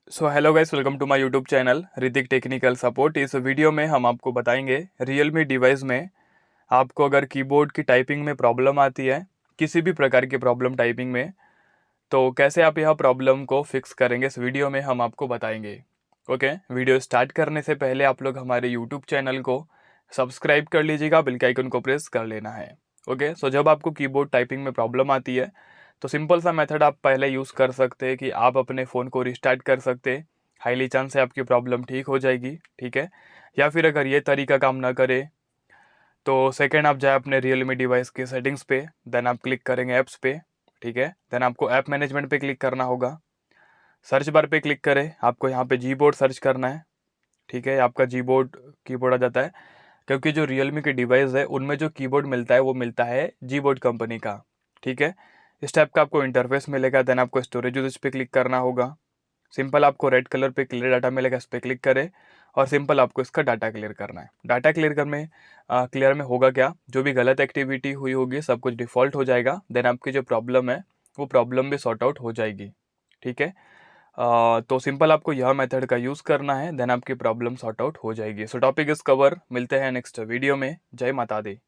Hello guys, welcome to my YouTube channel Hrithik technical support. इस वीडियो में हम आपको बताएंगे रियलमी डिवाइस में आपको अगर कीबोर्ड की टाइपिंग में प्रॉब्लम आती है, किसी भी प्रकार की प्रॉब्लम टाइपिंग में, तो कैसे आप यह प्रॉब्लम को फिक्स करेंगे इस वीडियो में हम आपको बताएंगे। ओके, वीडियो स्टार्ट करने से पहले आप लोग हमारे यूट्यूब चैनल को सब्सक्राइब कर लीजिएगा, बेल के आइकन को प्रेस कर लेना है। ओके, जब आपको कीबोर्ड टाइपिंग में प्रॉब्लम आती है तो सिंपल सा मेथड आप पहले यूज़ कर सकते हैं कि आप अपने फ़ोन को रिस्टार्ट कर सकते हैं। हाईली चांस है आपकी प्रॉब्लम ठीक हो जाएगी, ठीक है। या फिर अगर ये तरीका काम ना करे तो सेकंड आप जाए अपने रियलमी डिवाइस के सेटिंग्स पे, देन आप क्लिक करेंगे ऐप्स पे, ठीक है। देन आपको ऐप मैनेजमेंट पे क्लिक करना होगा। सर्च बार पे क्लिक करें, आपको यहाँ पे जी बोर्ड सर्च करना है, ठीक है। आपका जी बोर्ड कीबोर्ड आ जाता है, क्योंकि जो रियलमी के डिवाइस है उनमें जो कीबोर्ड मिलता है वो मिलता है जी बोर्ड कंपनी का, ठीक है। इस टाइप का आपको इंटरफेस मिलेगा। देन आपको स्टोरेज यूजेज पे क्लिक करना होगा। सिंपल आपको रेड कलर पे क्लियर डाटा मिलेगा, इस पर क्लिक करें और सिंपल आपको इसका डाटा क्लियर करना है। डाटा क्लियर में होगा क्या, जो भी गलत एक्टिविटी हुई होगी सब कुछ डिफ़ॉल्ट हो जाएगा। देन आपकी जो प्रॉब्लम है वो प्रॉब्लम भी सॉर्ट आउट हो जाएगी, ठीक है। तो सिंपल आपको यह मेथड का यूज़ करना है, देन आपकी प्रॉब्लम सॉर्ट आउट हो जाएगी। सो टॉपिक इस कवर, मिलते हैं नेक्स्ट वीडियो में। जय माता दी।